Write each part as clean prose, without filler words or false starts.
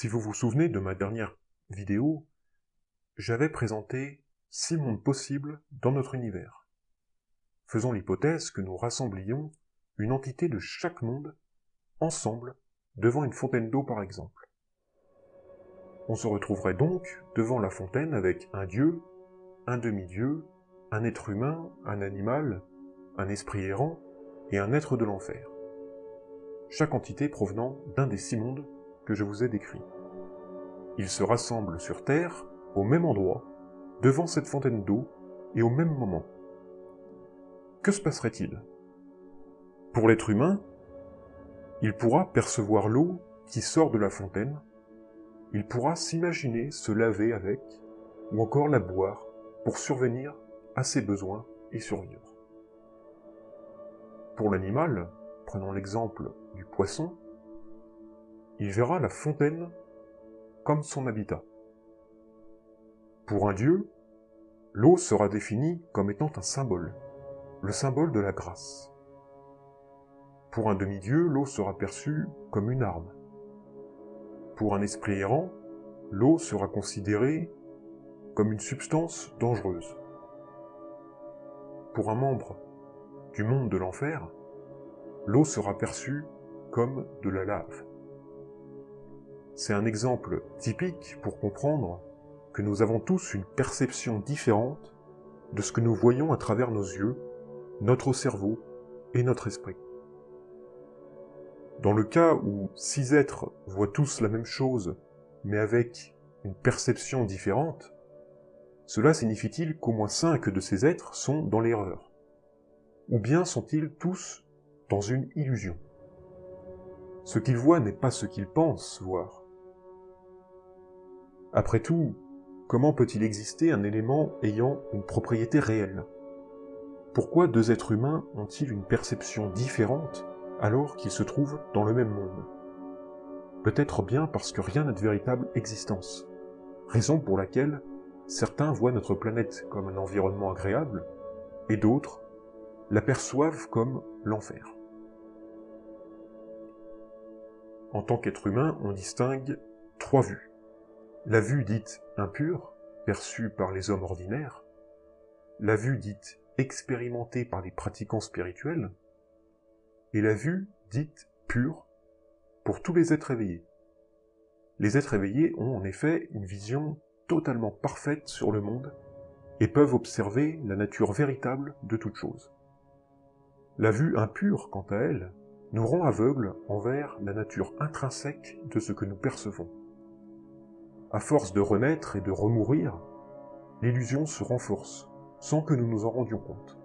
Si vous vous souvenez de ma dernière vidéo, j'avais présenté 6 mondes possibles dans notre univers. Faisons l'hypothèse que nous rassemblions une entité de chaque monde ensemble devant une fontaine d'eau par exemple. On se retrouverait donc devant la fontaine avec un dieu, un demi-dieu, un être humain, un animal, un esprit errant et un être de l'enfer. Chaque entité provenant d'un des 6 mondes que je vous ai décrits. Ils se rassemblent sur Terre, au même endroit, devant cette fontaine d'eau, et au même moment. Que se passerait-il? Pour l'être humain, il pourra percevoir l'eau qui sort de la fontaine, il pourra s'imaginer se laver avec, ou encore la boire, pour survenir à ses besoins et survivre. Pour l'animal, prenons l'exemple du poisson, il verra la fontaine comme son habitat. Pour un dieu, l'eau sera définie comme étant un symbole, le symbole de la grâce. Pour un demi-dieu, l'eau sera perçue comme une arme. Pour un esprit errant, l'eau sera considérée comme une substance dangereuse. Pour un membre du monde de l'enfer, l'eau sera perçue comme de la lave. C'est un exemple typique pour comprendre que nous avons tous une perception différente de ce que nous voyons à travers nos yeux, notre cerveau et notre esprit. Dans le cas où 6 êtres voient tous la même chose, mais avec une perception différente, cela signifie-t-il qu'au moins 5 de ces êtres sont dans l'erreur? Ou bien sont-ils tous dans une illusion? Ce qu'ils voient n'est pas ce qu'ils pensent voir. Après tout, comment peut-il exister un élément ayant une propriété réelle? Pourquoi 2 êtres humains ont-ils une perception différente alors qu'ils se trouvent dans le même monde? Peut-être bien parce que rien n'a de véritable existence, raison pour laquelle certains voient notre planète comme un environnement agréable, et d'autres l'aperçoivent comme l'enfer. En tant qu'être humain, on distingue 3 vues. La vue dite impure, perçue par les hommes ordinaires, la vue dite expérimentée par les pratiquants spirituels, et la vue dite pure pour tous les êtres éveillés. Les êtres éveillés ont en effet une vision totalement parfaite sur le monde et peuvent observer la nature véritable de toute chose. La vue impure, quant à elle, nous rend aveugles envers la nature intrinsèque de ce que nous percevons. À force de renaître et de remourir, l'illusion se renforce, sans que nous nous en rendions compte.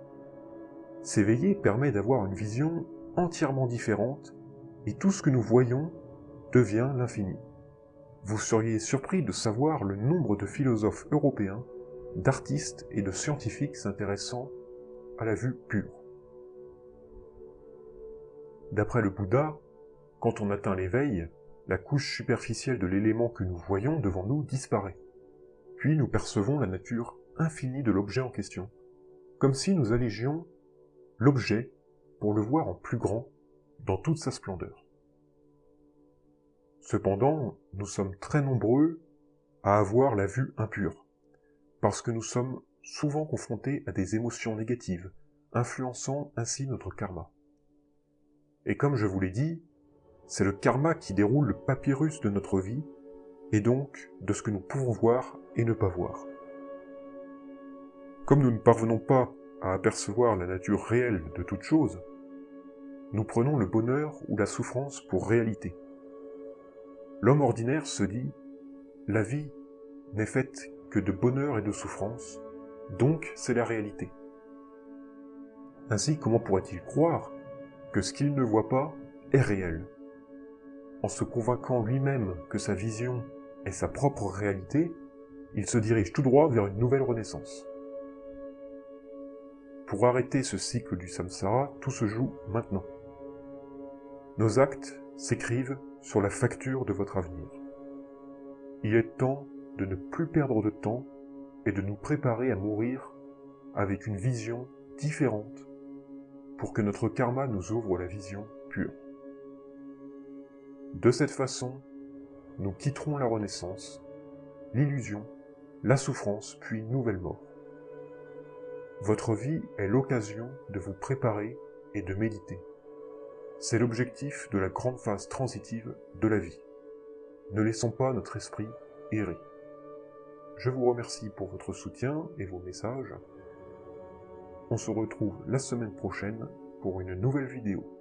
S'éveiller permet d'avoir une vision entièrement différente, et tout ce que nous voyons devient l'infini. Vous seriez surpris de savoir le nombre de philosophes européens, d'artistes et de scientifiques s'intéressant à la vue pure. D'après le Bouddha, quand on atteint l'éveil, la couche superficielle de l'élément que nous voyons devant nous disparaît. Puis nous percevons la nature infinie de l'objet en question, comme si nous allégions l'objet pour le voir en plus grand, dans toute sa splendeur. Cependant, nous sommes très nombreux à avoir la vue impure, parce que nous sommes souvent confrontés à des émotions négatives, influençant ainsi notre karma. Et comme je vous l'ai dit, c'est le karma qui déroule le papyrus de notre vie, et donc de ce que nous pouvons voir et ne pas voir. Comme nous ne parvenons pas à apercevoir la nature réelle de toute chose, nous prenons le bonheur ou la souffrance pour réalité. L'homme ordinaire se dit « La vie n'est faite que de bonheur et de souffrance, donc c'est la réalité. » Ainsi, comment pourrait-il croire que ce qu'il ne voit pas est réel? En se convainquant lui-même que sa vision est sa propre réalité, il se dirige tout droit vers une nouvelle renaissance. Pour arrêter ce cycle du samsara, tout se joue maintenant. Nos actes s'écrivent sur la facture de votre avenir. Il est temps de ne plus perdre de temps et de nous préparer à mourir avec une vision différente pour que notre karma nous ouvre la vision pure. De cette façon, nous quitterons la renaissance, l'illusion, la souffrance, puis une nouvelle mort. Votre vie est l'occasion de vous préparer et de méditer. C'est l'objectif de la grande phase transitive de la vie. Ne laissons pas notre esprit errer. Je vous remercie pour votre soutien et vos messages. On se retrouve la semaine prochaine pour une nouvelle vidéo.